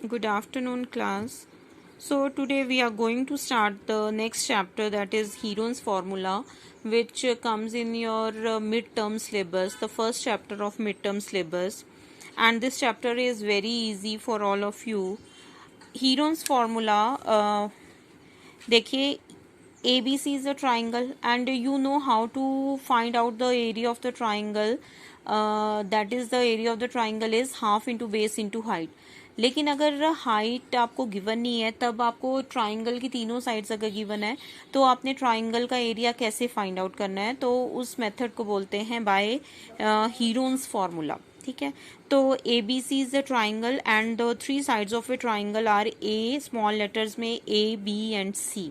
Good afternoon, class. So today we are going to start the next chapter, that is Heron's formula, which comes in your midterm syllabus, the first chapter of midterm syllabus. And this chapter is very easy for all of you. Heron's formula, देखिए ABC is a triangle and you know how to find out the area of the triangle. That is, the area of the triangle is half into base into height. लेकिन अगर height आपको given नहीं है, तब आपको triangle की तीनों sides अगर गिवन है तो आपने ट्राइंगल का एरिया कैसे फाइंड आउट करना है, तो उस मेथड को बोलते हैं बाय हीरोन्स फॉर्मूला. ठीक है, तो ABC is the triangle and the three sides of a triangle are A, small letters में A, B and C.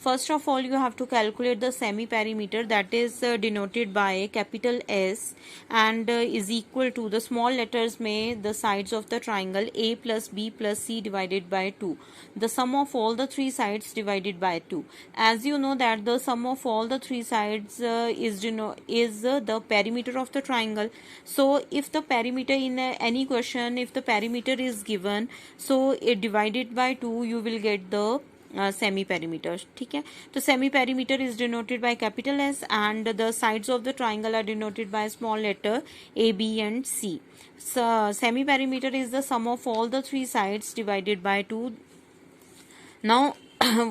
First of all, you have to calculate the semi-perimeter, that is denoted by capital S and is equal to the small letters में the sides of the triangle A plus B plus C divided by 2. The sum of all the three sides divided by 2. As you know that the sum of all the three sides is the perimeter of the triangle. So if the perimeter in any question, if the perimeter is given, so it divided by 2 you will get the semi perimeter. ठीक है, तो semi perimeter is denoted by capital S and the sides of the triangle are denoted by small letter A, B and C. Semi perimeter is the sum of all the three sides divided by 2. Now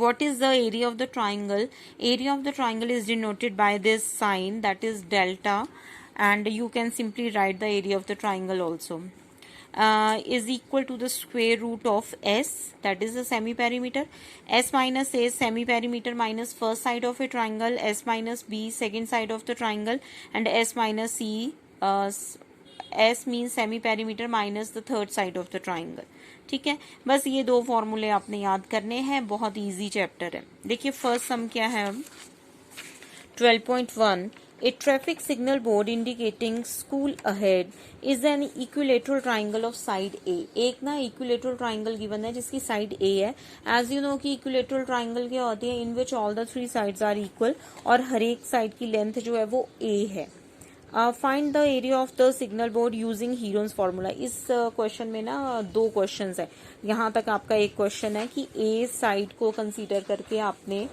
what is the area of the triangle? Area of the triangle is denoted by this sign, that is delta, and you can simply write the area of the triangle also. Is equal to the square root of S, that is the semi-perimeter. S minus A, semi-perimeter minus first side of a triangle, S minus B, second side of the triangle, and S minus C, S means semi-perimeter minus the third side of the triangle. ठीक है, बस ये दो फॉर्मूले आपने याद करने हैं, बहुत इजी चैप्टर है. देखिए फर्स्ट सम क्या है अब 12.1. A traffic signal board indicating school ahead is an equilateral triangle of side A. एक ना equilateral triangle given है जिसकी side A है. As you know कि equilateral triangle क्या होती है, in which all the three sides are equal और हर एक साइड की लेंथ जो है वो A है. Find the area of the signal board using Heron's formula. इस क्वेश्चन में ना दो क्वेश्चंस है. यहाँ तक आपका एक क्वेश्चन है कि A साइड को कंसीडर करके आपने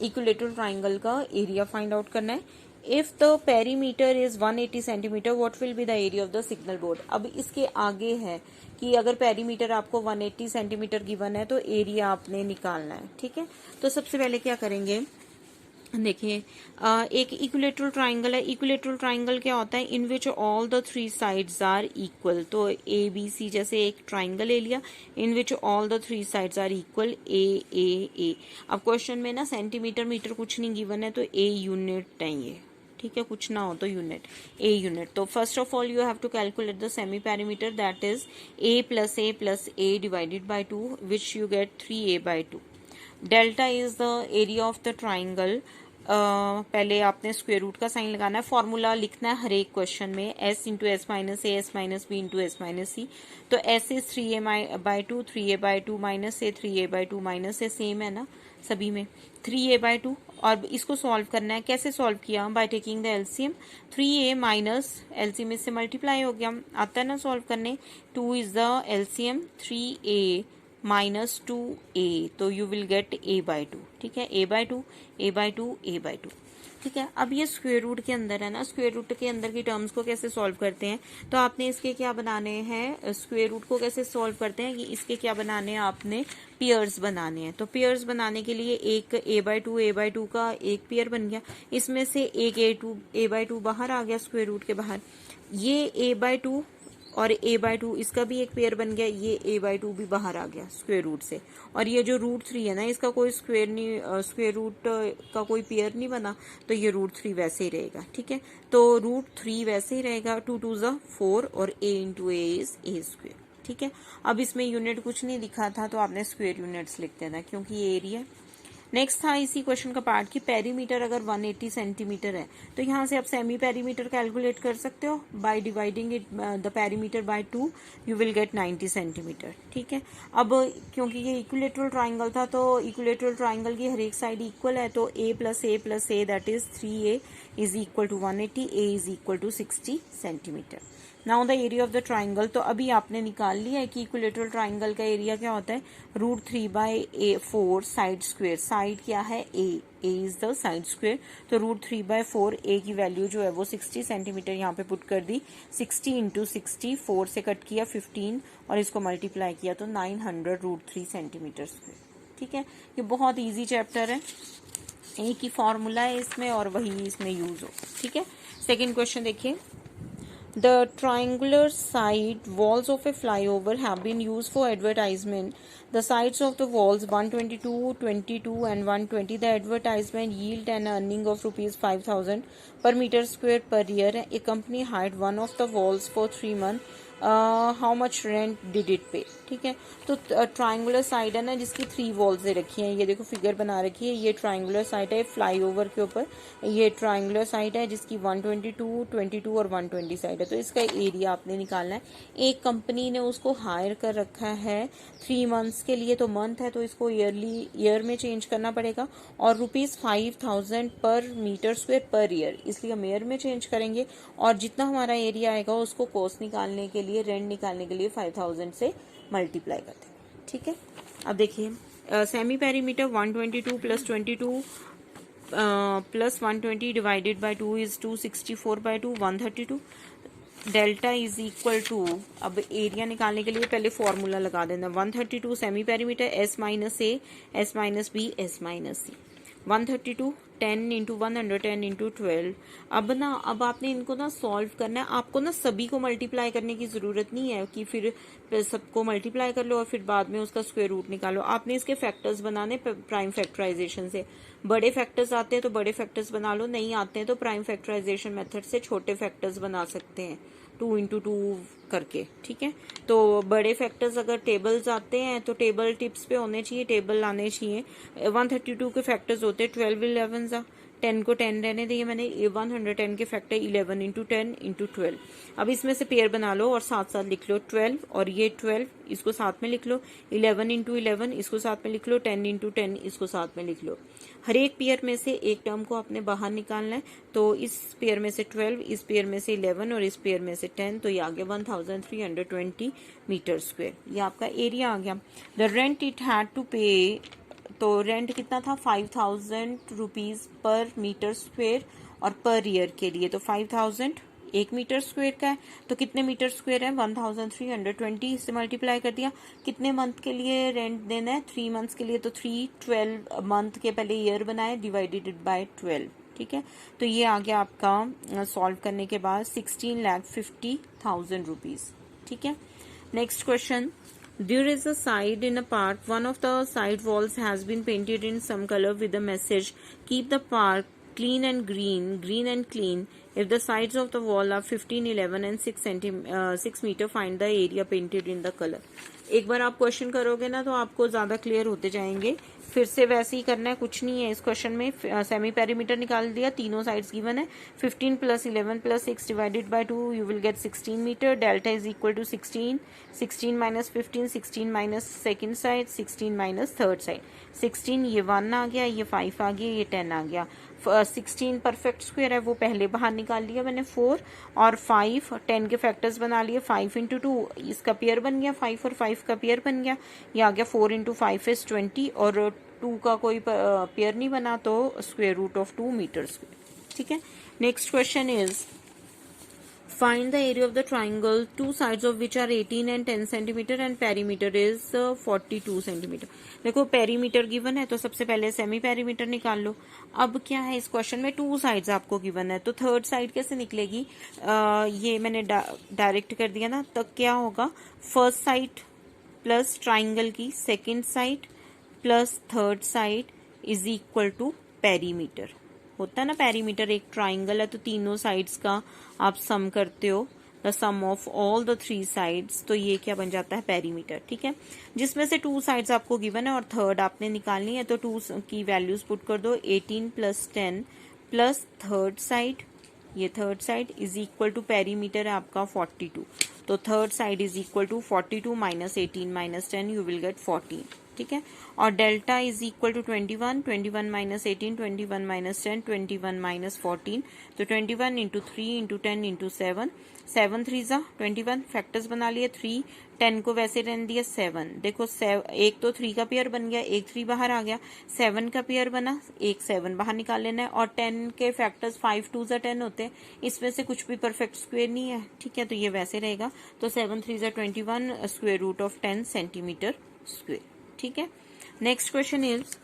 इक्विलेटरल ट्राइंगल का एरिया फाइंड आउट करना है. If the perimeter is 180 centimetre what will be the area of the signal board. अब इसके आगे है कि अगर पेरीमीटर आपको 180 सेंटीमीटर गिवन है तो एरिया आपने निकालना है. ठीक है, तो सबसे पहले क्या करेंगे, देखिए एक इक्विलेटरल ट्राइंगल है. इक्विलेटरल ट्राइंगल क्या होता है, in which all the three sides are equal. तो ABC जैसे एक ट्राइंगल ले लिया, in which all the three sides are equal A. अब क्वेश्चन में ना सेंटीमीटर मीटर कुछ नहीं गिवन है तो A यूनिट चाहिए. ठीक है, कुछ ना हो तो यूनिट, A यूनिट. तो first of all you have to calculate the semi perimeter, that is A plus A divided by 2 which you get 3A by 2. Delta is the area of the triangle. पहले आपने square root का sign लगाना है, formula लिखना है हर एक question में, S into S minus A, S minus B into S minus C. तो S is 3A by 2, 3A by 2 minus A, 3A by 2 minus A, same है ना सभी में, 3A by 2. और इसको सॉल्व करना है. कैसे सॉल्व किया, by taking the LCM. 3A minus LCM इससे मल्टीप्लाई हो गया, आता है ना सॉल्व करने. 2 is the LCM, 3A minus 2A, तो you will gate A by 2. ठीक है, A by 2, A by 2, A by 2. ठीक है, अब ये स्क्वायर रूट के अंदर है ना, स्क्वायर रूट के अंदर की टर्म्स को कैसे सॉल्व करते हैं, तो आपने इसके क्या बनाने हैं, स्क्वायर रूट को कैसे सॉल्व करते हैं कि इसके क्या बनाने हैं, आपने पेयर्स बनाने हैं. तो पेयर्स बनाने के लिए एक A by 2 का एक पेयर बन गया, इसमें से एक A by 2 बाहर आ गया स्क्वायर रूट के बाहर. ये A by 2 और A by 2 इसका भी एक पेयर बन गया, ये A by 2 भी बाहर आ गया स्क्वायर रूट से. और ये जो √3 है ना, इसका कोई स्क्वायर रूट का कोई पेयर नहीं बना, तो ये √3 वैसे ही रहेगा. ठीक है, तो √3 वैसे ही रहेगा. 2 2 ज़ा 4 और A into A is A square. ठीक है, अब इसमें यूनिट कुछ नहीं दिखा था तो आपने स्क्वायर यूनिट्स लिख देना क्योंकि ये एरिया. नेक्स्ट था इसी क्वेश्चन का पार्ट कि पेरीमीटर अगर 180 सेंटीमीटर है तो यहाँ से आप सेमी पेरीमीटर कैलकुलेट कर सकते हो by dividing it the perimeter by 2 you will get 90 centimeter. ठीक है, अब क्योंकि ये इक्विलेटरल ट्राइंगल था तो इक्विलेटरल ट्राइंगल की हर एक साइड इक्वल है, तो A plus A that is 3A is equal to 180, A is equal to 60 centimeter. Now the area of the triangle, तो अभी आपने निकाल लिया है कि इक्विलेटरल ट्राइंगल का एरिया क्या होता है, √3/4 साइड स्क्वेयर। साइड क्या है, ए इज द साइड स्क्वेयर, तो √3/4, ए की वैल्यू जो है वो 60 सेंटीमीटर यहाँ पे पुट कर दी। 60 इंटू 60, 4 से कट किया 15 और इसको मल्टीप्लाई किया तो 900 √3 सेंटीमीटर स्क्वेयर। ठीक है, ये बहुत इजी चैप्टर है, एक ही फॉर्मूला है इसमें और वही इसमें यूज हो। ठीक है, सेकेंड क्वेश्चन देखिए। The triangular side walls of a flyover have been used for advertisement. The sides of the walls 122, 22 and 120. The advertisement yield an earning of rupees 5,000 per meter square per year. A company hired one of the walls for 3 months. How much rent did it पे। ठीक है, तो triangular side है ना जिसकी 3 walls दे रखी हैं, ये देखो फिगर बना रखी है, ये ट्राइंगुलर साइड है फ्लाईओवर के ऊपर, ये ट्राइंगुलर साइड है जिसकी 122, 22 और 120 साइड है। तो इसका एरिया आपने निकालना है। एक कंपनी ने उसको हायर कर रखा है 3 मंथ्स के लिए, तो मंथ है तो इसको ईयर में चेंज करना पड़ेगा, और ₹5,000 पर मीटर स्क्वेयर पर ईयर, इसलिए हम ईयर में चेंज करेंगे और जितना हमारा एरिया आएगा उसको कॉस्ट निकालने के लिए, रेंट निकालने के लिए 5,000 से मल्टीप्लाई करते हैं। ठीक है, अब देखिए semi perimeter 122 plus 22 plus 120 divided by 2 is 264/2, 132। Delta is equal to, अब एरिया निकालने के लिए पहले फॉर्मूला लगा देना, 132 semi perimeter, S minus A, S minus B, S minus C, 132 10 into 110 into 12। अब आपने इनको ना सॉल्व करना है। आपको ना सभी को मल्टीप्लाई करने की जरूरत नहीं है कि फिर सबको मल्टीप्लाई कर लो और फिर बाद में उसका स्क्वायर रूट निकालो। आपने इसके फैक्टर्स बनाने प्राइम फैक्टराइजेशन से। बड़े फैक्टर्स आते हैं तो बड़े फैक्टर्स बना लो, नहीं आते हैं तो प्राइम फैक्टराइजेशन मेथड से छोटे फैक्टर्स बना सकते हैं 2 इंटू 2 करके। ठीक है, तो बड़े फैक्टर्स अगर टेबल्स आते हैं तो टेबल टिप्स पे होने चाहिए, टेबल आने चाहिए। 132 के फैक्टर्स होते हैं 12 11 जा, 10 को 10 रहने दिए मैंने, 110 के फैक्टर 11 इंटू 10 इंटू 12। अब इसमें से पेयर बना लो और साथ साथ लिख लो 12 और ये 12 इसको साथ में लिख लो, 11 इंटू 11 इसको साथ में लिख लो, 10 इंटू 10 इसको साथ में लिख लो। हर एक पेयर में से एक टर्म को आपने बाहर निकालना है, तो इस पेयर में से 12, इस पेयर में से 11 और इस पेयर में से 10, तो ये आ गया 1320 मीटर स्क्वेयर। ये आपका एरिया आ गया। The rent it had to pay, तो रेंट कितना था 5,000 रुपीज पर मीटर स्क्वेयर और पर ईयर के लिए, तो 5,000 1 मीटर स्क्वेयर का है, तो कितने मीटर स्क्वेयर है 1320 से मल्टीप्लाई कर दिया। कितने मंथ के लिए रेंट देना है, 3 मंथ्स के लिए, तो 12 मंथ के पहले ईयर बनाए डिवाइडेड बाय 12। ठीक है, तो ये आ गया आपका सॉल्व करने के बाद 16,50,000 रुपीज। ठीक है, next question. There is a side in a park. One of the side walls has been painted in some color with the message, "Keep the park clean and green, green and clean." If the sides of the wall are 15, 11 and 6 meter, find the area painted in the color. एक बार आप question करोगे ना तो आपको ज्यादा clear होते जाएंगे। फिर से वैसे ही करना है, कुछ नहीं है इस क्वेश्चन में। सेमी पेरीमीटर निकाल दिया, तीनों साइड्स गिवन है। 15 plus 11 plus 6 divided by 2 you will get 16 meter. Delta is equal to 16, 16 minus 15, 16 minus second side, 16 minus third side. 16 ये 1 आ गया, ये 5 आ गया, ये 10 आ गया। 16 परफेक्ट स्क्वायर है वो पहले बाहर निकाल लिया मैंने 4 और 5, 10 के फैक्टर्स बना लिए। 5 इंटू 2 इसका पेयर बन गया, 5 और 5 का पेयर बन गया, ये आ गया 4 इंटू 5 इज 20 और 2 का कोई पेयर नहीं बना तो square root of 2 meter square. ठीक है, next question is find the area of the triangle, two sides of which are 18 and 10 centimeter and perimeter is 42 centimeter. देखो पेरीमीटर गिवन है तो सबसे पहले सेमी पेरीमीटर निकाल लो। अब क्या है इस क्वेश्चन में 2 साइड्स आपको गिवन है, तो थर्ड साइड कैसे निकलेगी, ये मैंने डायरेक्ट कर दिया ना, तो क्या होगा फर्स्ट साइड प्लस ट्राइंगल की second side plus third side is equal to perimeter. होता है ना पेरीमीटर, एक ट्राइंगल है तो तीनों साइड्स का आप सम करते हो, the sum of all the 3 sides, तो ये क्या बन जाता है पेरीमीटर। ठीक है, जिसमें से 2 साइड्स आपको गिवन है और थर्ड आपने निकालनी है, तो 2 की वैल्यूज पुट कर दो, 18 प्लस 10 प्लस थर्ड साइड, ये third side is equal to perimeter है आपका 42, तो third side is equal to 42 minus 18 minus 10 you will get 14। ठीक है। और delta is equal to 21, 21 minus 18, 21 minus 10, 21 minus 14, तो 21 इंटू 3 इंटू 10 इंटू 7, 7 3 जा 21, फैक्टर्स बना लिए 3, 10 को वैसे रहने दिया 7, देखो एक तो 3 का पेयर बन गया, एक 3 बाहर आ गया, 7 का पेयर बना, एक 7 बाहर निकाल लेना है, और 10 के फैक्टर्स 5 2 जा 10 होते हैं, इसमें से कुछ भी परफेक्ट स्क्वायर नहीं है, ठीक है, तो ये वैसे रहेगा, तो 7 3 जा 21 square root of 10 centimeter square, ठीक है। Next question is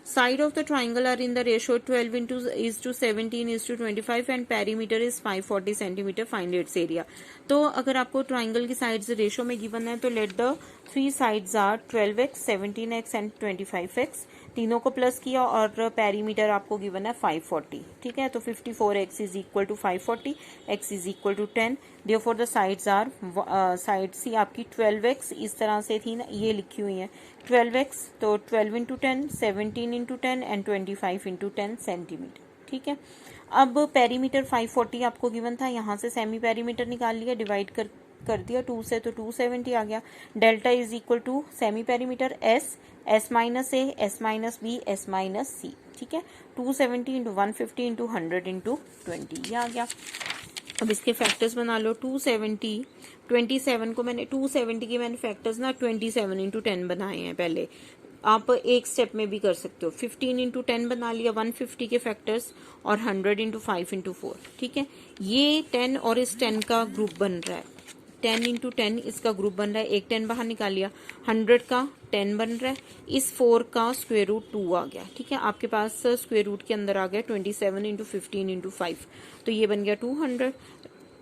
side of the triangle are in the ratio 12 into is to 17 is to 25 and perimeter is 540 centimeter, find its area। तो अगर आपको ट्राइंगल की साइड्स रेशो में given है तो let the three sides are 12x, 17x and 25x, तीनों को plus किया और पेरीमीटर आपको गिवन है 540, ठीक है, तो 54x is equal to 540, x is equal to 10, therefore the sides are sides ही आपकी 12x इस तरह से थी ना, ये लिखी हुई है 12x, तो 12 into 10, 17 into 10 and 25 into 10 centimetre, ठीक है। अब पेरीमीटर 540 आपको गिवन था, यहाँ से सेमी पेरीमीटर निकाल लिया, डिवाइड कर दिया 2 से, तो 270 आ गया। Delta is equal to semi perimeter S minus A, S minus B, S minus C, ठीक है, 270 इंटू 150 इंटू 100 इंटू 20, ये आ गया। अब इसके फैक्टर्स बना लो, 270, 27 को मैंने 270 के मैंने फैक्टर्स ना 27 इंटू 10 बनाए हैं पहले, आप एक स्टेप में भी कर सकते हो, 15 इंटू 10 बना लिया 150 के फैक्टर्स, और 100 इंटू 5 इंटू 4, ठीक है। ये 10 और इस 10 का ग्रुप बन रहा है, 10 इंटू 10 इसका ग्रुप बन रहा है, एक 10 बाहर निकाल लिया, 100 का 10 बन रहा है, इस 4 का स्क्वायर रूट 2 आ गया, ठीक है, आपके पास स्क्वायर रूट के अंदर आ गया 27 इंटू 15 इंटू 5, तो ये बन गया 200।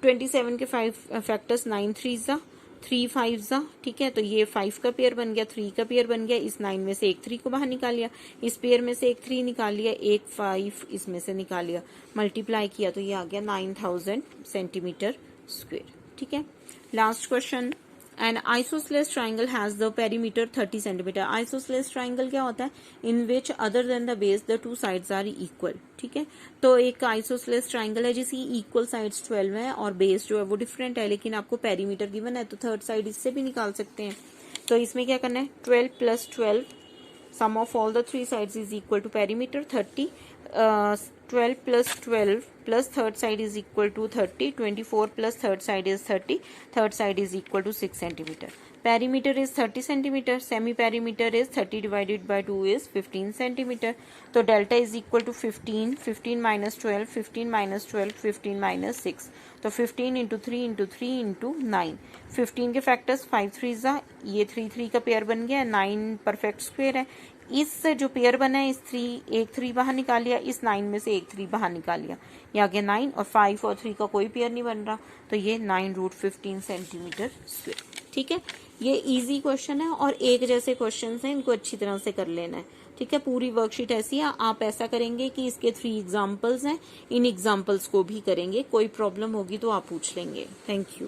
27 के 5 फैक्टर्स 9 3 जा 3 5 जा, ठीक है, तो ये 5 का पेयर बन गया, 3 का पेयर बन गया, इस 9 में से एक 3 को बाहर निकाल लिया, इस पेयर में से एक 3 निकाल लिया, एक 5 इसमें से निकाल लिया, मल्टीप्लाई किया तो ये आ गया 9000 सेंटीमीटर स्क्वायर, ठीक है। Last question, an isosceles triangle has the perimeter 30 centimetre. Isosceles triangle क्या होता है, in which other than the base the two sides are equal, ठीक है, तो एक आइसोसेलेस ट्राइंगल है जिसकी इक्वल साइड्स 12 है और बेस जो है वो डिफरेंट है, लेकिन आपको पेरीमीटर गिवन है तो थर्ड साइड इससे भी निकाल सकते हैं। तो इसमें क्या करना है, 12 plus 12 sum of all the three sides is equal to perimeter 30, 12 plus 12 plus third side is equal to 30, 24 plus third side is 30, third side is equal to 6 centimeter. Perimeter is 30 centimeter, semi perimeter is 30 divided by 2 is 15 centimeter. So delta is equal to 15, 15 minus 12, 15 minus 12, 15 minus 6. तो 15 into 3 into 3 into 9, 15 के factors 5 3 जा, ये 3 3 का pair बन गया, 9 perfect square है, इस जो पेयर बना है इस 3 एक 3 बाहर निकाल लिया, इस 9 में से एक 3 बाहर निकाल लिया, ये आ गया 9, और 5 और 3 का कोई पेयर नहीं बन रहा, तो ये 9 रूट 15 सेंटीमीटर स्क्वायर, ठीक है। ये इजी क्वेश्चन है और एक जैसे क्वेश्चन हैं, इनको अच्छी तरह से कर लेना है, ठीक है। पूरी वर्कशीट ऐसी है, आप ऐसा करेंगे कि इसके 3 एग्जाम्पल्स हैं, इन एग्जाम्पल्स को भी करेंगे, कोई प्रॉब्लम होगी तो आप पूछ लेंगे। Thank you.